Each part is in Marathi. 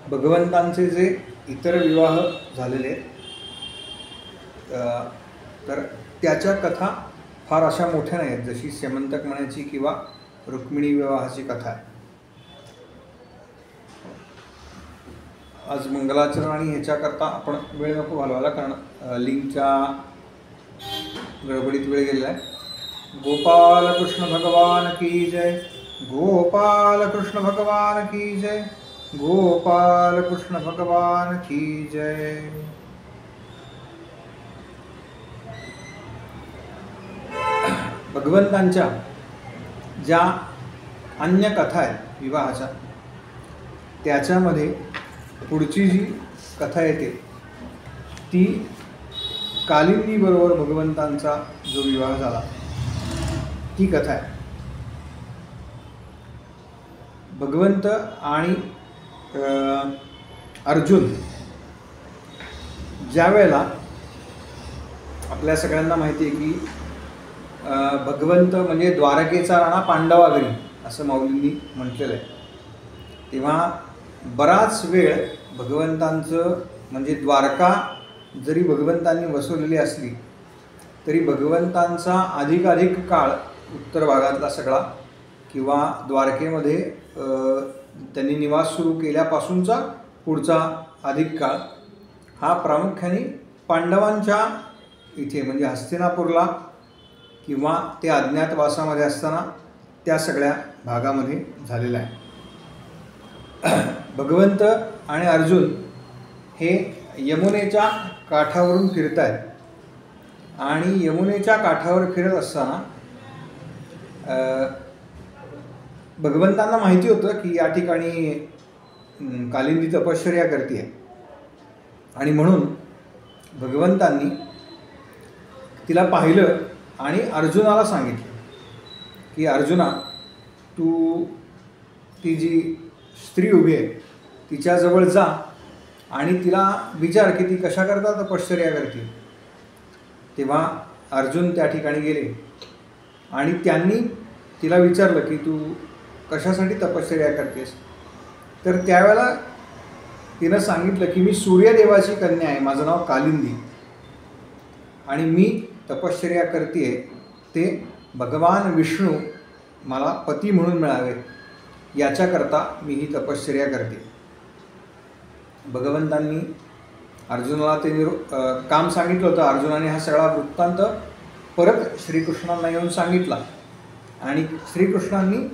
भगवंतांचे जे इतर विवाह झालेले आहेत तर त्याच्या कथा फार अशा मोठ्या नाही आहेत, जशी स्यमंतक म्हणायची किंवा रुक्मिणी विवाहाची कथा आहे. आज मंगलाचरण आणि ह्याच्याकरता आपण वेळ नको घालवायला, कारण लिंकच्या गडबडीत वेळ गेलेला आहे. गोपाल कृष्ण भगवान की जय, गोपाल कृष्ण भगवान की जय, गोपाल कृष्ण भगवान की जय. भगवंतांच्या ज्या अन्य कथा आहेत विवाहाच्या, त्याच्यामध्ये पुढची जी कथा येते ती कालिंदीबरोबर भगवंतांचा जो विवाह झाला ती कथा आहे. भगवंत आणि अर्जुन ज्या वेळेला, आपल्या सगळ्यांना माहिती आहे की भगवंत म्हणजे द्वारकेचा राणा पांडवाघरी असं माऊलींनी म्हटलेलं आहे. तेव्हा बराच वेळ भगवंतांचं म्हणजे द्वारका जरी भगवंतांनी वसवलेली असली तरी भगवंतांचा अधिकाधिक काळ उत्तर भागातला सगळा किंवा द्वारकेमध्ये त्यांनी निवास सुरू केल्यापासूनचा पुढचा अधिक काळ हा प्रामुख्याने पांडवांच्या इथे म्हणजे हस्तिनापूरला किंवा ते अज्ञातवासामध्ये असताना त्या सगळ्या भागामध्ये झालेला आहे. भगवंत आणि अर्जुन हे यमुनेच्या काठावरून फिरत आहेत आणि यमुनेच्या काठावर फिरत असताना भगवंतांना माहिती होतं की या ठिकाणी कालिंदी तपश्चर्या करते आहे आणि म्हणून भगवंतांनी तिला पाहिलं आणि अर्जुनाला सांगितलं की अर्जुना, तू ती जी स्त्री उभी आहे तिच्याजवळ जा आणि तिला विचार की ती कशाकरता तपश्चर्या करते. तेव्हा अर्जुन त्या ठिकाणी गेले आणि त्यांनी तिला विचारलं की तू कशासाठी तपश्चर्या करतेस. तर त्यावेळेला तिनं सांगितलं की मी सूर्यदेवाची कन्या आहे, माझं नाव कालिंदी आणि मी तपश्चर्या करते ते भगवान विष्णू मला पती म्हणून मिळावे याच्याकरता मी ही तपश्चर्या करते. भगवंतांनी अर्जुनाला ते काम सांगितलं होतं. अर्जुनाने हा सगळा वृत्तांत परत श्रीकृष्णांना येऊन सांगितला आणि श्रीकृष्णांनी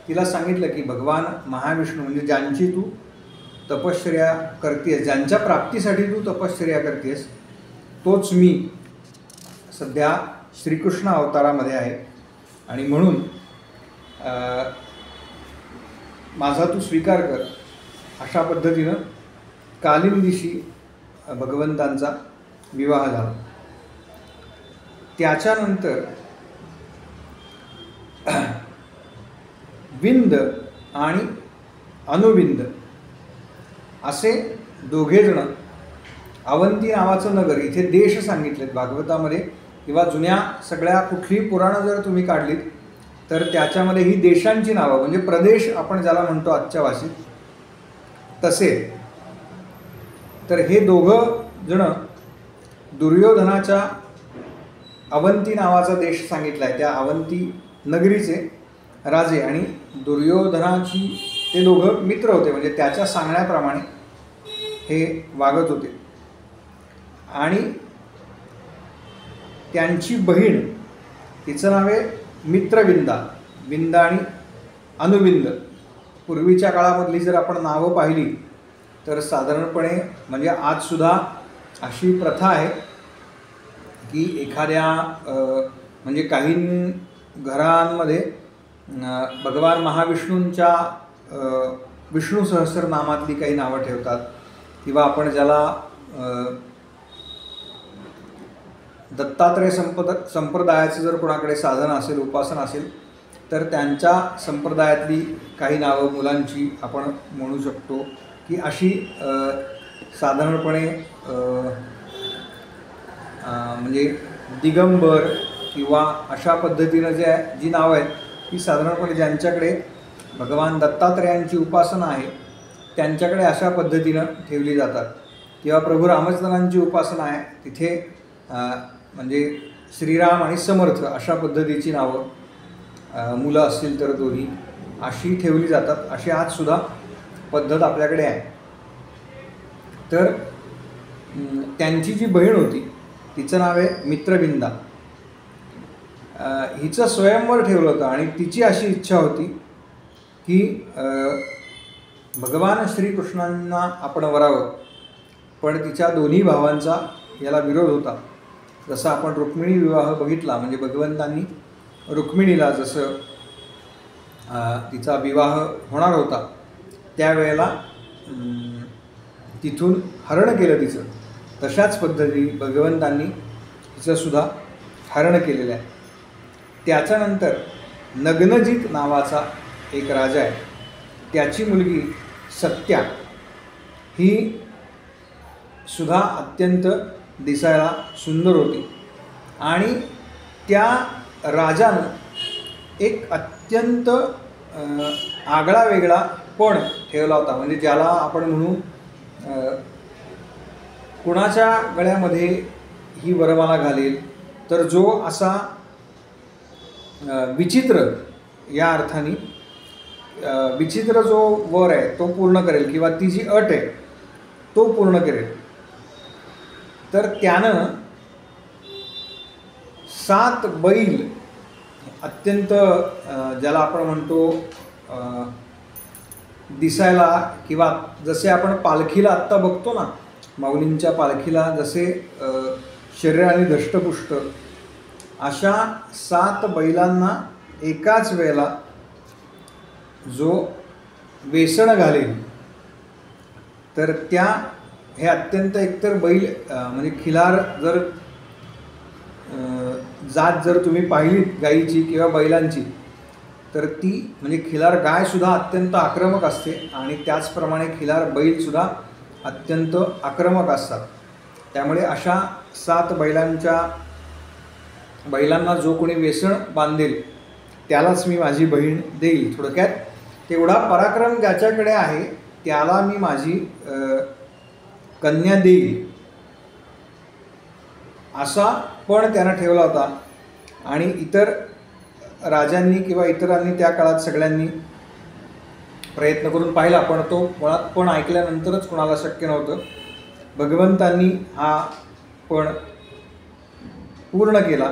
तिला सांगितलं की भगवान महाविष्णू म्हणजे ज्यांची तू तपश्चर्या करतेस, ज्यांच्या प्राप्तीसाठी तू तपश्चर्या करतेस, तोच मी सध्या श्रीकृष्ण अवतारामध्ये आहे आणि म्हणून माझा तू स्वीकार कर. अशा पद्धतीनं कालिंदीशी भगवंतांचा विवाह झाला. त्याच्यानंतर विंद आणि अनुविंद असे दोघेजण, अवंती नावाचं नगर, इथे देश सांगितलेत भागवतामध्ये किंवा जुन्या सगळ्या कुठलीही पुराणं जर तुम्ही काढलीत तर त्याच्यामध्ये ही देशांची नावं म्हणजे प्रदेश आपण ज्याला म्हणतो आजच्या भाषेत तसे. तर हे दोघं जण दुर्योधनाच्या अवंती नावाचा देश सांगितला आहे त्या अवंती नगरीचे राजे आणि दुर्योधनाची ते दोघं मित्र होते म्हणजे त्याच्या सांगण्याप्रमाणे हे वागत होते. आणि त्यांची बहीण, तिचं नाव आहे मित्रविंदा. विंदा आणि अनुविंद, पूर्वीच्या काळामधली जर आपण नावं पाहिली तर साधारणपणे म्हणजे आजसुद्धा अशी प्रथा आहे की एखाद्या म्हणजे काही घरांमध्ये भगवान महाविष्णूंच्या विष्णू सहस्रनामातली काही नावं ठेवतात किंवा आपण ज्याला दत्तात्रय संप्रदायाचं जर कोणाकडे साधन असेल, उपासना असेल तर त्यांच्या संप्रदायातली काही नावं मुलांची आपण म्हणू शकतो की अशी साधारणपणे म्हणजे दिगंबर किंवा अशा पद्धतीनं जी नावं आहेत ती साधारणपणे ज्यांच्याकडे भगवान दत्तात्रयांची उपासना आहे त्यांच्याकडे अशा पद्धतीनं ठेवली जातात. किंवा प्रभू रामचंद्रांची उपासना आहे तिथे म्हणजे श्रीराम आणि समर्थ अशा पद्धतीची नावं, मुलं असतील तर दोन्ही अशी ठेवली जातात. अशी आजसुद्धा पद्धत आपल्याकडे आहे. तर त्यांची जी बहीण होती तिचं नाव आहे मित्रविंदा. हिचं स्वयंवर ठेवलं होतं आणि तिची अशी इच्छा होती की भगवान श्रीकृष्णांना आपण वरावं, पण तिच्या दोन्ही भावांचा याला विरोध होता. जसं आपण रुक्मिणी विवाह बघितला, म्हणजे भगवंतांनी रुक्मिणीला जसं तिचा विवाह होणार होता त्यावेळेला तिथून हरण केलं तिचं, तशाच पद्धती भगवंतांनी तिचंसुद्धा हरण केलेलं आहे. त्याच्यानंतर नग्नजित नावाचा एक राजा आहे, त्याची मुलगी सत्या ही सुद्धा अत्यंत दिसायला सुंदर होती. आणि त्या राजानं एक अत्यंत आगळा वेगळा पण ठेवला होता, म्हणजे ज्याला आपण म्हणू कुणाच्या गळ्यामध्ये ही वरमाला घालेल तर जो असा विचित्र, या अर्थाने विचित्र जो वर आहे तो पूर्ण करेल किंवा ती जी अट आहे तो पूर्ण करेल. तर त्यानं 7 बैल अत्यंत ज्याला आपण म्हणतो दिसायला, किंवा जसे आपण पालखीला आत्ता बघतो ना, माऊलींच्या पालखीला जसे शरीराने धष्टपुष्ट, अशा 7 बैलांना एकाच वेळेला जो वेसण घालेल तर त्या हे अत्यंत एकतर बैल म्हणजे खिलार जर जात जर तुम्ही पाहिलीत गाईची किंवा बैलांची तर ती म्हणजे खिलार गायसुद्धा अत्यंत आक्रमक असते आणि त्याचप्रमाणे खिलार बैलसुद्धा अत्यंत आक्रमक असतात. त्यामुळे अशा 7 बैलांना जो कोणी वेसण बांधेल त्यालाच मी माझी बहीण देईल. थोडक्यात तेवढा पराक्रम ज्याच्याकडे आहे त्याला मी माझी कन्या देईल असा पण त्यानं ठेवला होता. आणि इतर राजांनी किंवा इतरांनी त्या काळात सगळ्यांनी प्रयत्न करून पाहिला, पण तो मुळात पण ऐकल्यानंतरच कोणाला शक्य नव्हतं. भगवंतांनी हा पण पूर्ण केला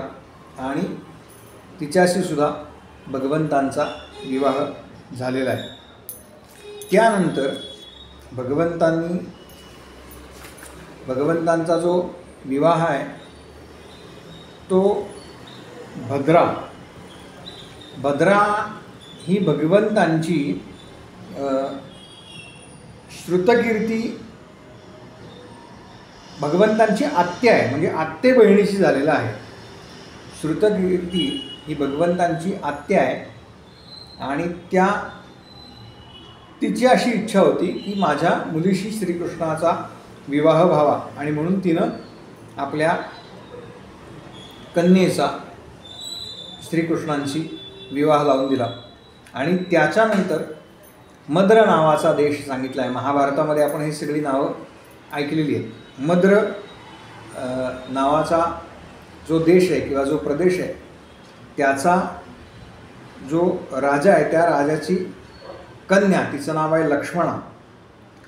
आणि तिच्याशी सुद्धा भगवंतांचा विवाह झालेला आहे. त्यानंतर भगवंतांचा जो विवाह आहे तो भद्रा ही भगवंतांची श्रुतकीर्ती, भगवंतांची आत्या आहे, म्हणजे आत्ते बहिणीशी झालेला आहे. श्रुतकीर्ती ही भगवंतांची आत्या आहे आणि तिची अशी इच्छा होती की माझ्या मुलीशी श्रीकृष्णाचा विवाह व्हावा आणि म्हणून तिनं आपल्या कन्येचा श्रीकृष्णांशी विवाह लावून दिला. आणि त्याच्यानंतर मद्र नावाचा देश सांगितला आहे. महाभारतामध्ये आपण ही सगळी नावं ऐकलेली आहेत. मद्र नावाचा जो देश आहे किंवा जो प्रदेश आहे त्याचा जो राजा आहे त्या राजाची कन्या, तिचं नाव आहे लक्ष्मणा.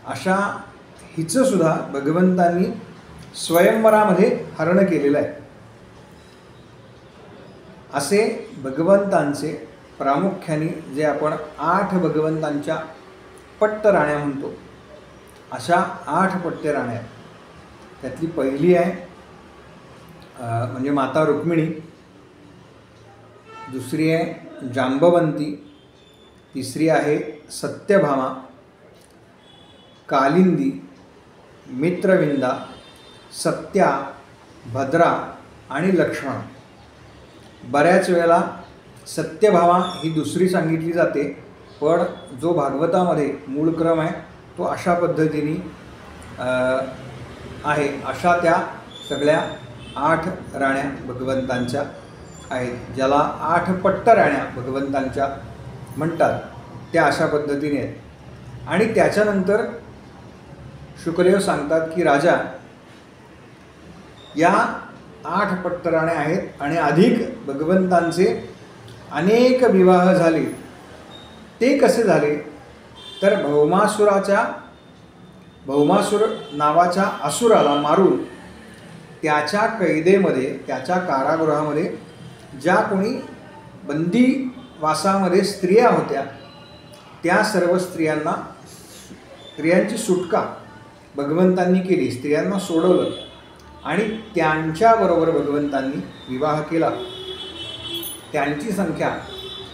अशा हिचंसुद्धा भगवंतांनी स्वयंवरामध्ये हरण केलेलं आहे. असे भगवंतांचे प्रामुख्याने जे आपण 8 भगवंतांच्या पट्टराण्या म्हणतो, अशा 8 पट्टराण्या. त्यातली पहिली आहे म्हणजे माता रुक्मिणी, दुसरी आहे जांबवंती, तिसरी आहे सत्यभामा, कालिंदी, मित्रविंदा, सत्या, भद्रा आणि लक्ष्मण. बऱ्याच वेळेला सत्यभामा ही दुसरी सांगितली जाते, पण जो भागवतामध्ये मूळ क्रम आहे तो अशा पद्धतीने आहे. अशा त्या सगळ्या 8 राण्या भगवंतांच्या आहेत, ज्याला 8 पट्टराण्या भगवंतांच्या म्हणतात, त्या अशा पद्धतीने आहेत. आणि त्याच्यानंतर शुकदेव सांगतात की राजा, या 8 पट्टराणे आहेत आणि अधिक भगवंतांचे अनेक विवाह झाले. ते कसे झाले तर भौमासुर नावाच्या असुराला मारून त्याच्या कैदेमध्ये, त्याच्या कारागृहामध्ये ज्या कोणी बंदीवासामध्ये स्त्रिया होत्या त्या सर्व स्त्रियांची सुटका भगवंतांनी केली, स्त्रियांना सोडवलं आणि त्यांच्याबरोबर भगवंतांनी विवाह केला. त्यांची संख्या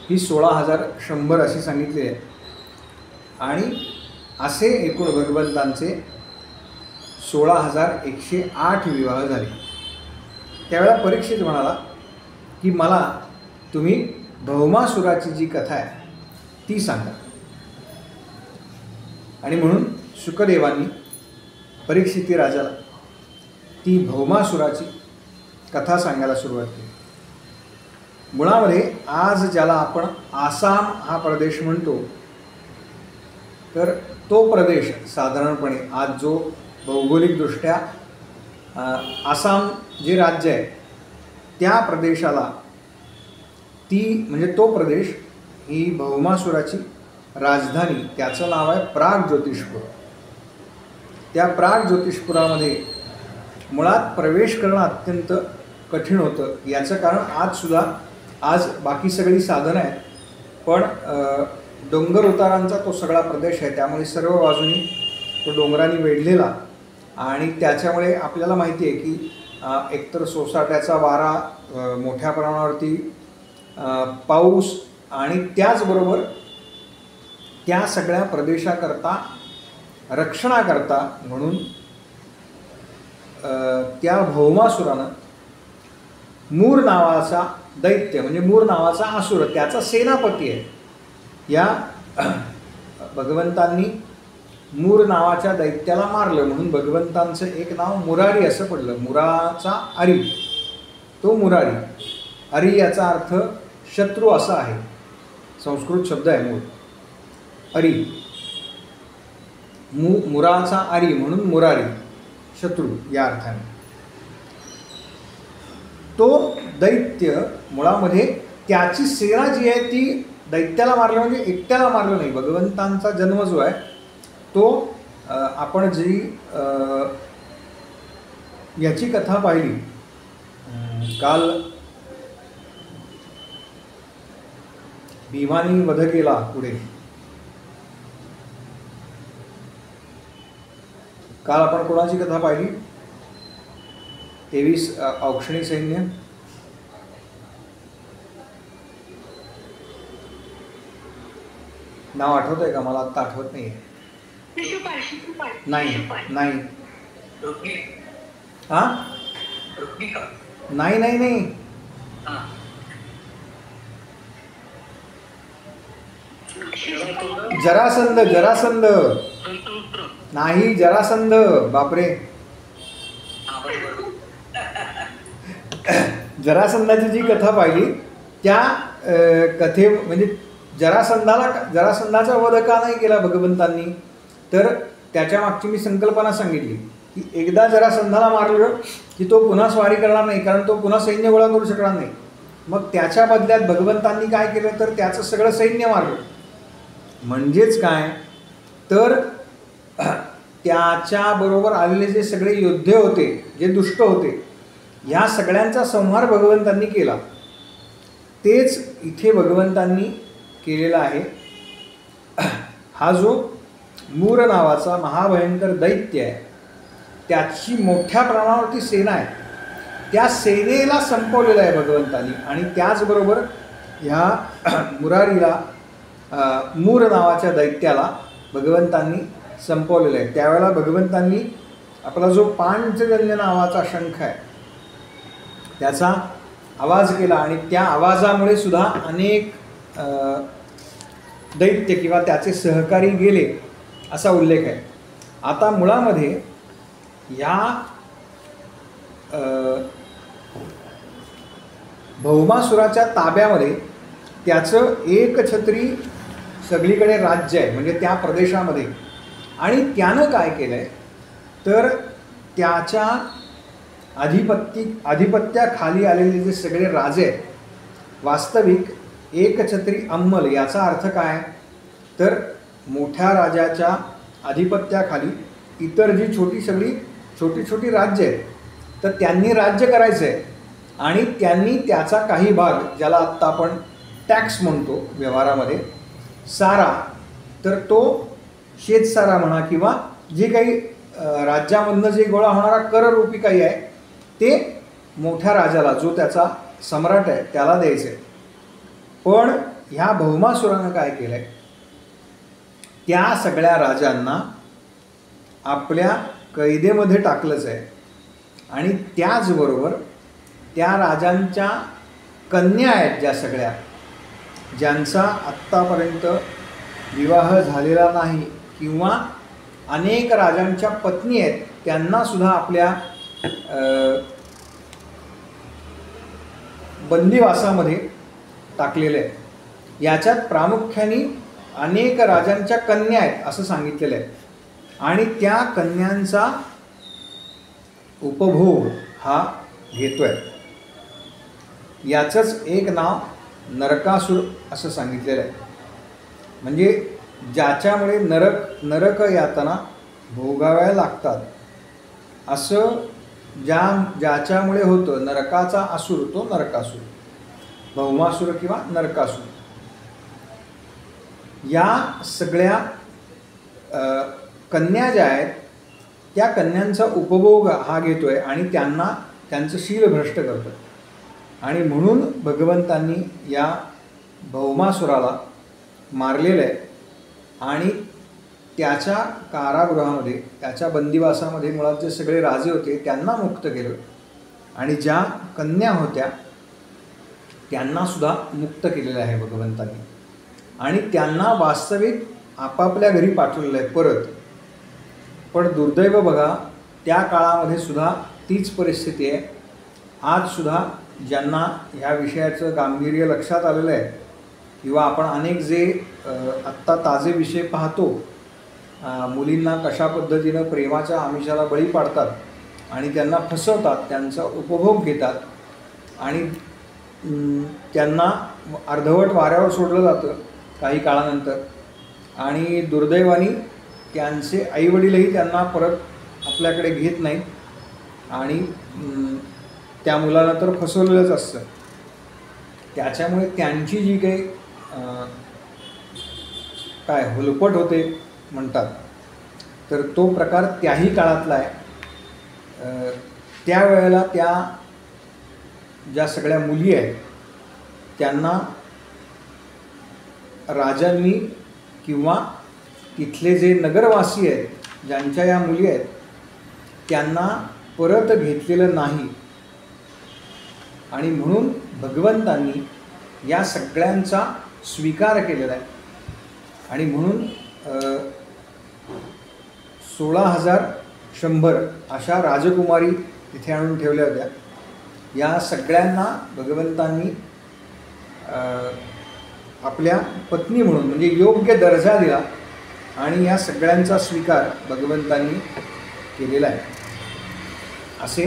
ही 16,100 अशी सांगितली आहे. आणि असे एकूण भगवंतांचे 16,108 विवाह झाले. त्यावेळेला परीक्षित म्हणाला की मला तुम्ही भौमासुराची जी कथा आहे ती सांगा. आणि म्हणून शुकदेवांनी परीक्षिती राजाला ती भौमासुराची कथा सांगायला सुरुवात केली. मुळामध्ये आज ज्याला आपण आसाम हा प्रदेश म्हणतो, तर तो प्रदेश साधारणपणे आज जो भौगोलिकदृष्ट्या आसाम जे राज्य आहे त्या प्रदेशाला म्हणजे तो प्रदेश ही भौमासुराची राजधानी, त्याचं नाव आहे प्राग ज्योतिषपूर. त्या प्राग ज्योतिषपुरामध्ये मुळात प्रवेश करणं अत्यंत कठीण होतं. याचं कारण आज बाकी सगळी साधनं आहेत, पण डोंगर उतारांचा तो सगळा प्रदेश आहे, त्यामुळे सर्व बाजूनी तो डोंगरांनी वेढलेला. आणि त्याच्यामुळे आपल्याला माहिती आहे की एकतर सोसाट्याचा वारा, मोठ्या प्रमाणावरती पाऊस आणि त्याचबरोबर त्या सगळ्या प्रदेशाकरता रक्षणाकरता म्हणून त्या भौमासुरानं मूर नावाचा दैत्य, म्हणजे मूर नावाचा असुर, त्याचा सेनापती आहे. या भगवंतांनी मूर नावाच्या दैत्याला मारलं म्हणून भगवंतांचं एक नाव मुरारी असं पडलं. मुराचा अरी, तो मुरारी. अरी याचा अर्थ शत्रू असा आहे, संस्कृत शब्द आहे मूर. अरी, मुराचा अरी म्हणून मुरारी, शत्रू या अर्थाने. तो दैत्य मुळामध्ये त्याची सेना जी आहे ती दैत्याला मारलं म्हणजे एकट्याला मारलं नाही. भगवंतांचा जन्म जो आहे तो आपण जी याची कथा पाहिली काल, भीमानी वध केला पुढे, काल आपण कोणाची कथा पाहिली? 23 औक्षणी सैन्य. नाव आठवत आहे का? मला आत्ता आठवत नाही आहे. नाही हा, नाही जरासंध नाही, जरासंध. बापरे, जरासंधाची जी कथा पाहिली त्या कथे म्हणजे जरासंधाचा वध का नाही केला भगवंतांनी, तर त्याच्या मागची मी संकल्पना सांगितली की एकदा जरासंधाला मारलं की तो पुन्हा स्वारी करणार नाही, कारण तो पुन्हा सैन्य गोळा करू शकणार नाही. मग त्याच्या बदल्यात भगवंतांनी काय केलं तर त्याचं सगळं सैन्य मारलं. म्हणजेच काय तर त्याच्याबरोबर आलेले जे सगळे योद्धे होते, जे दुष्ट होते, ह्या सगळ्यांचा संहार भगवंतांनी केला. तेच इथे भगवंतांनी केलेला आहे. हा जो मूर नावाचा महाभयंकर दैत्य आहे त्याची मोठ्या प्रमाणावरती सेना आहे, त्या सेनेला संपवलेलं आहे भगवंतांनी. आणि त्याचबरोबर ह्या मुरारीला, मूर नावाच्या दैत्याला भगवंतांनी संपवलेलं आहे. त्यावेळेला भगवंतांनी आपला जो पांचजन्य नावाचा शंख आहे त्याचा आवाज केला आणि त्या आवाजामुळे सुद्धा अनेक दैत्य किंवा त्याचे सहकारी गेले असा उल्लेख आहे. आता मुळामध्ये ह्या भौमासुराच्या ताब्यामध्ये त्याचं एकछत्री सगळीकडे राज्य आहे म्हणजे त्या प्रदेशामध्ये. आणि त्यानं काय केलं आहे तर त्याच्या आधिपत्याखाली आलेले जे सगळे राजे आहेत, वास्तविक एकछत्री अंमल याचा अर्थ काय तर मोठ्या राजाच्या आधिपत्याखाली इतर जी छोटी छोटी राज्य आहेत तर त्यांनी राज्य करायचं आहे आणि त्यांनी त्याचा काही भाग, ज्याला आत्ता आपण टॅक्स म्हणतो व्यवहारामध्ये, सारा, तर तो शेतसारा म्हणा किंवा जे काही राज्यामधनं जे गोळा होणारा कररूपी काही आहे ते मोठ्या राजाला, जो त्याचा सम्राट आहे, त्याला द्यायचं आहे. पण ह्या भौमासुरानं काय केलं आहे, त्या सगळ्या राजांना आपल्या कैदेमध्ये टाकलंच आहे आणि त्याचबरोबर त्या राजांच्या कन्या आहेत ज्या सगळ्या, ज्यांचा आत्तापर्यंत विवाह झालेला नाही किंवा अनेक राजांच्या पत्नी आहेत, त्यांनासुद्धा आपल्या बंदिवासामध्ये टाकलेले आहे. याच्यात प्रामुख्याने अनेक राजांच्या कन्या आहेत असं सांगितलेलं आहे आणि त्या कन्यांचा उपभोग हा घेतोय. याचंच एक नाव नरकासूर असं सांगितलेलं आहे. म्हणजे ज्याच्यामुळे नरक यातना भोगाव्या लागतात असं ज्याच्यामुळे होतं नरकाचा असुर, तो नरकासूर, भौमासूर किंवा नरकासूर. या सगळ्या कन्या ज्या आहेत त्या कन्यांचा उपभोग हा घेतोय आणि त्यांचं शील भ्रष्ट करतोय. आणि म्हणून भगवंतांनी या भौमासुराला मारलेलं आहे आणि त्याच्या कारागृहामध्ये, त्याच्या बंदिवासामध्ये मुळात जे सगळे राजे होते त्यांना मुक्त केलं आणि ज्या कन्या होत्या त्यांनासुद्धा मुक्त केलेलं आहे भगवंतांनी आणि त्यांना वास्तविक आपापल्या घरी पाठवलेलं आहे परत. पण दुर्दैव बघा, त्या काळामध्ये सुद्धा तीच परिस्थिती आहे. आजसुद्धा ज्यांना ह्या विषयाचं गांभीर्य लक्षात आलेलं आहे किंवा आपण अनेक जे आत्ता ताजे विषय पाहतो, मुलींना कशा पद्धतीनं प्रेमाच्या आमिषाला बळी पाडतात आणि त्यांना फसवतात, त्यांचा उपभोग घेतात आणि त्यांना अर्धवट वाऱ्यावर सोडलं जातं काही काळानंतर आणि दुर्दैवाने त्यांचे आईवडीलही त्यांना परत आपल्याकडे घेत नाहीत आणि त्या मुलाला तर फसवलेलंच असतं. त्याच्यामुळे त्यांची जी काही काय हुलपट होते म्हणतात, तर तो प्रकार त्याही काळातला आहे. त्यावेळेला त्या ज्या सगळ्या मुली आहेत त्यांना राजांनी किंवा तिथले जे नगरवासी आहेत, ज्यांच्या या मुली आहेत, त्यांना परत घेतलेलं नाही आणि म्हणून भगवंतांनी या सगळ्यांचा स्वीकार केलेला आहे आणि म्हणून 16,100 अशा राजकुमारी तिथे आणून ठेवल्या होत्या. या सगळ्यांना भगवंतांनी आपल्या पत्नी म्हणून म्हणजे योग्य दर्जा दिला आणि या सगळ्यांचा स्वीकार भगवंतांनी केलेला आहे. असे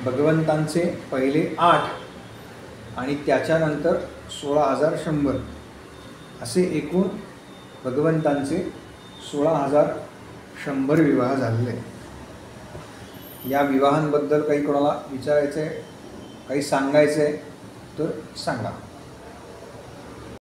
भगवंतांचे पहिले 8 आणि त्याच्यानंतर 16,100 असे एकूण भगवंतांचे 16,100 विवाह झालेले आहेत. या विवाहांबद्दल काही कोणाला विचारायचं आहे, काही सांगायचं आहे तर सांगा.